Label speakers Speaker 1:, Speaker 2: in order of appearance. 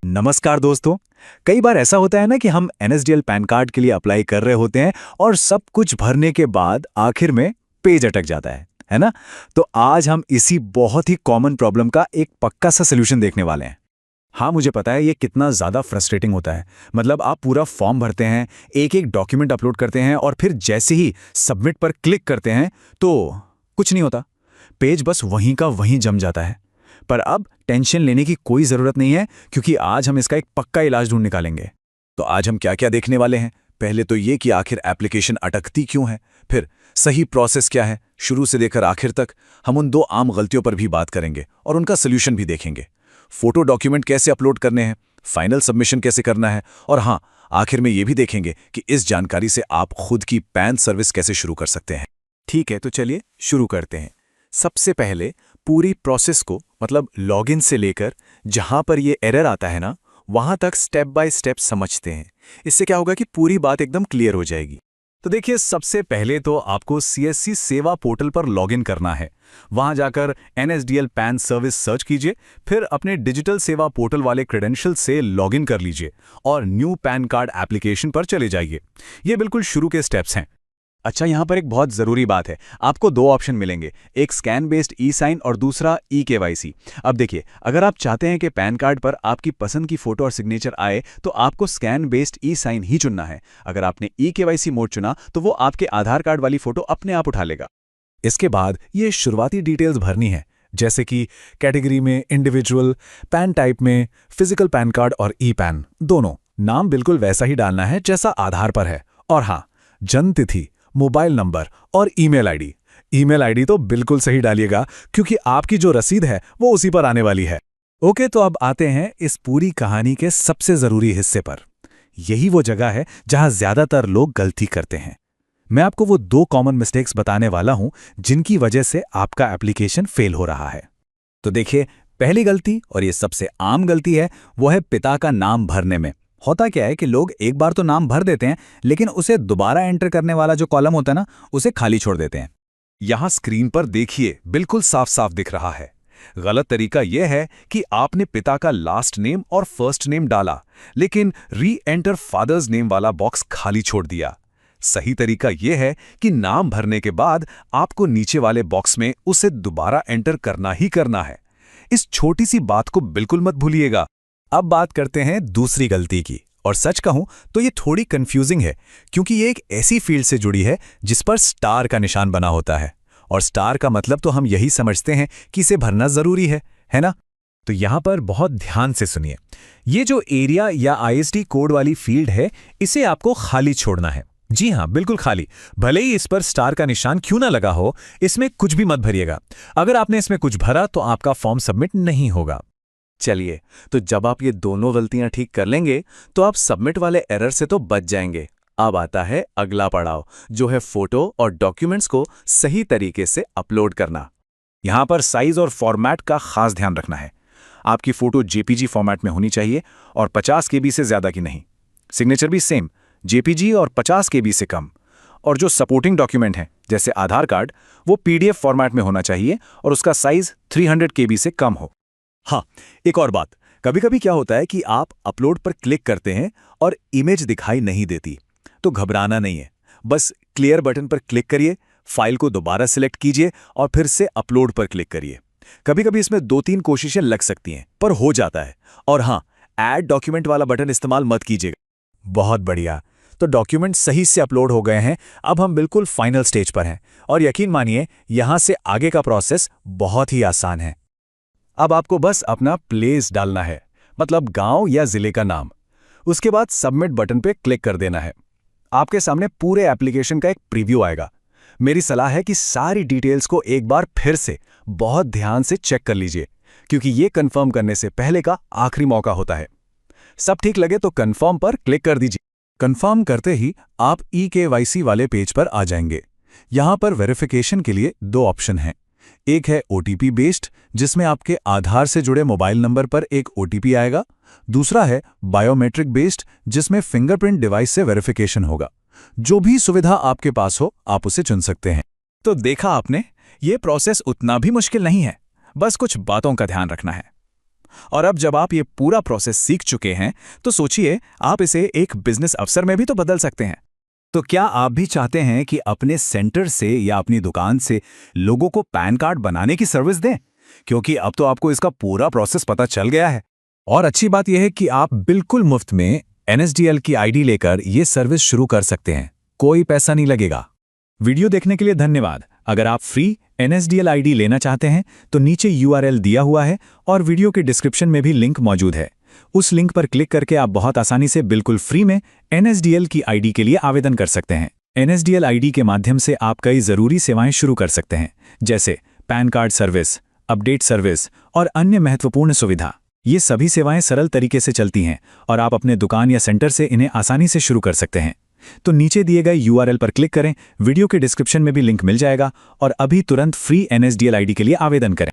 Speaker 1: नमस्कार दोस्तों। कई बार ऐसा होता है ना कि हम एनएसडीएल पैन कार्ड के लिए अप्लाई कर रहे होते हैं और सब कुछ भरने के बाद आखिर में पेज अटक जाता है ना। तो आज हम इसी बहुत ही कॉमन प्रॉब्लम का एक पक्का सा सलूशन देखने वाले हैं। हाँ, मुझे पता है ये कितना ज़्यादा फ्रस्ट्रेटिंग होता है। मतलब आप पूरा फॉर्म भरते हैं, एक एक डॉक्यूमेंट अपलोड करते हैं और फिर जैसे ही सबमिट पर क्लिक करते हैं तो कुछ नहीं होता, पेज बस वहीं का वहीं जम जाता है। पर अब टेंशन लेने की कोई ज़रूरत नहीं है, क्योंकि आज हम इसका एक पक्का इलाज ढूंढ निकालेंगे। तो आज हम क्या क्या देखने वाले हैं, पहले तो ये कि आखिर एप्लीकेशन अटकती क्यों है, फिर सही प्रोसेस क्या है, शुरू से लेकर आखिर तक हम उन दो आम गलतियों पर भी बात करेंगे और उनका सोल्यूशन भी देखेंगे। फोटो डॉक्यूमेंट कैसे अपलोड करने हैं, फाइनल सबमिशन कैसे करना है, और हाँ, आखिर में ये भी देखेंगे कि इस जानकारी से आप खुद की पैन सर्विस कैसे शुरू कर सकते हैं। ठीक है, तो चलिए शुरू करते हैं। सबसे पहले पूरी प्रोसेस को, मतलब लॉगिन से लेकर जहां पर ये एरर आता है ना, वहां तक स्टेप बाय स्टेप समझते हैं। इससे क्या होगा कि पूरी बात एकदम क्लियर हो जाएगी। तो देखिए, सबसे पहले तो आपको सीएससी सेवा पोर्टल पर लॉगिन करना है। वहां जाकर एनएसडीएल पैन सर्विस सर्च कीजिए, फिर अपने डिजिटल सेवा पोर्टल वाले क्रेडेंशियल से लॉगिन कर लीजिए और न्यू पैन कार्ड एप्लीकेशन पर चले जाइए। ये बिल्कुल शुरू के स्टेप्स हैं। अच्छा, यहाँ पर एक बहुत ज़रूरी बात है, आपको दो ऑप्शन मिलेंगे, एक स्कैन बेस्ड ई साइन और दूसरा ई केवाईसी। अब देखिए, अगर आप चाहते हैं कि पैन कार्ड पर आपकी पसंद की फोटो और सिग्नेचर आए तो आपको स्कैन बेस्ड ई साइन ही चुनना है। अगर आपने ई केवाईसी मोड चुना तो वो आपके आधार कार्ड वाली फोटो अपने आप उठा लेगा। इसके बाद ये शुरुआती डिटेल्स भरनी है, जैसे कि कैटेगरी में इंडिविजुअल, पैन टाइप में फिजिकल पैन कार्ड और ई पैन दोनों। नाम बिल्कुल वैसा ही डालना है जैसा आधार पर है। और हाँ, जन्म तिथि, मोबाइल नंबर और ईमेल आईडी। ईमेल आईडी तो बिल्कुल सही डालिएगा, क्योंकि आपकी जो रसीद है वो उसी पर आने वाली है। ओके, तो अब आते हैं इस पूरी कहानी के सबसे ज़रूरी हिस्से पर। यही वो जगह है जहां ज़्यादातर लोग गलती करते हैं। मैं आपको वो दो कॉमन मिस्टेक्स बताने वाला हूं जिनकी वजह से आपका एप्लीकेशन फेल हो रहा है। तो देखिए, पहली गलती, और ये सबसे आम गलती है, वो है पिता का नाम भरने में। होता क्या है कि लोग एक बार तो नाम भर देते हैं, लेकिन उसे दोबारा एंटर करने वाला जो कॉलम होता है ना, उसे खाली छोड़ देते हैं। यहां स्क्रीन पर देखिए, बिल्कुल साफ साफ दिख रहा है। गलत तरीका यह है कि आपने पिता का लास्ट नेम और फर्स्ट नेम डाला, लेकिन री एंटर फादर्स नेम वाला बॉक्स खाली छोड़ दिया। सही तरीका यह है कि नाम भरने के बाद आपको नीचे वाले बॉक्स में उसे दोबारा एंटर करना ही करना है। इस छोटी सी बात को बिल्कुल मत भूलिएगा। अब बात करते हैं दूसरी गलती की, और सच कहूं तो ये थोड़ी कंफ्यूजिंग है, क्योंकि ये एक ऐसी फील्ड से जुड़ी है जिस पर स्टार का निशान बना होता है। और स्टार का मतलब तो हम यही समझते हैं कि इसे भरना जरूरी है ना। तो यहां पर बहुत ध्यान से सुनिए, ये जो एरिया या आईएसडी कोड वाली फील्ड है, इसे आपको खाली छोड़ना है। जी हां, बिल्कुल खाली। भले ही इस पर स्टार का निशान क्यों ना लगा हो, इसमें कुछ भी मत भरिएगा। अगर आपने इसमें कुछ भरा तो आपका फॉर्म सबमिट नहीं होगा। चलिए, तो जब आप ये दोनों गलतियां ठीक कर लेंगे तो आप सबमिट वाले एरर से तो बच जाएंगे। अब आता है अगला पड़ाव, जो है फोटो और डॉक्यूमेंट्स को सही तरीके से अपलोड करना। यहां पर साइज और फॉर्मेट का खास ध्यान रखना है। आपकी फोटो जेपीजी फॉर्मेट में होनी चाहिए और 50 केबी से ज्यादा की नहीं। सिग्नेचर भी सेम, जेपीजी और 50 केबी से कम। और जो सपोर्टिंग डॉक्यूमेंट है, जैसे आधार कार्ड, वो पीडीएफ फॉर्मेट में होना चाहिए और उसका साइज 300 केबी से कम हो। हाँ, एक और बात, कभी कभी क्या होता है कि आप अपलोड पर क्लिक करते हैं और इमेज दिखाई नहीं देती। तो घबराना नहीं है, बस क्लियर बटन पर क्लिक करिए, फाइल को दोबारा सिलेक्ट कीजिए और फिर से अपलोड पर क्लिक करिए। कभी कभी इसमें 2-3 कोशिशें लग सकती हैं, पर हो जाता है। और हाँ, ऐड डॉक्यूमेंट वाला बटन इस्तेमाल मत कीजिएगा। बहुत बढ़िया, तो डॉक्यूमेंट सही से अपलोड हो गए हैं। अब हम बिल्कुल फाइनल स्टेज पर हैं, और यकीन मानिए, यहां से आगे का प्रोसेस बहुत ही आसान है। अब आपको बस अपना प्लेस डालना है, मतलब गांव या जिले का नाम। उसके बाद सबमिट बटन पे क्लिक कर देना है। आपके सामने पूरे एप्लीकेशन का एक प्रीव्यू आएगा। मेरी सलाह है कि सारी डिटेल्स को एक बार फिर से बहुत ध्यान से चेक कर लीजिए, क्योंकि ये कंफर्म करने से पहले का आखिरी मौका होता है। सब ठीक लगे तो कंफर्म पर क्लिक कर दीजिए। कंफर्म करते ही आप ई केवाईसी वाले पेज पर आ जाएंगे। यहां पर वेरिफिकेशन के लिए दो ऑप्शन हैं। एक है ओटीपी बेस्ड, जिसमें आपके आधार से जुड़े मोबाइल नंबर पर एक ओटीपी आएगा। दूसरा है बायोमेट्रिक बेस्ड, जिसमें फिंगरप्रिंट डिवाइस से वेरिफिकेशन होगा। जो भी सुविधा आपके पास हो, आप उसे चुन सकते हैं। तो देखा आपने, ये प्रोसेस उतना भी मुश्किल नहीं है, बस कुछ बातों का ध्यान रखना है।
Speaker 2: और अब जब आप ये पूरा प्रोसेस सीख चुके हैं तो सोचिए आप इसे एक बिजनेस अवसर में भी तो बदल सकते हैं।
Speaker 1: तो क्या आप भी चाहते हैं कि अपने सेंटर से या अपनी दुकान से लोगों को पैन कार्ड बनाने की सर्विस दें? क्योंकि अब तो आपको इसका पूरा प्रोसेस पता चल गया है।
Speaker 2: और अच्छी बात यह है कि आप बिल्कुल मुफ्त में एनएसडीएल की आईडी लेकर ये सर्विस शुरू कर सकते हैं, कोई पैसा नहीं लगेगा। वीडियो देखने के लिए धन्यवाद। अगर आप फ्री एनएसडीएल आईडी लेना चाहते हैं तो नीचे यूआरएल दिया हुआ है और वीडियो के डिस्क्रिप्शन में भी लिंक मौजूद है। उस लिंक पर क्लिक करके आप बहुत आसानी से बिल्कुल फ्री में एनएसडीएल की आईडी के लिए आवेदन कर सकते हैं। एनएसडीएल आईडी के माध्यम से आप कई जरूरी सेवाएं शुरू कर सकते हैं, जैसे pan card service, update service और अन्य महत्वपूर्ण सुविधा। ये सभी सेवाएं सरल तरीके से चलती हैं और आप अपने दुकान या सेंटर से इन्हें आसानी से शुरू कर सकते हैं। तो नीचे दिए गए यूआरएल पर क्लिक करें, वीडियो के डिस्क्रिप्शन में भी लिंक मिल जाएगा और अभी तुरंत फ्री एनएसडीएल आईडी के लिए आवेदन करें।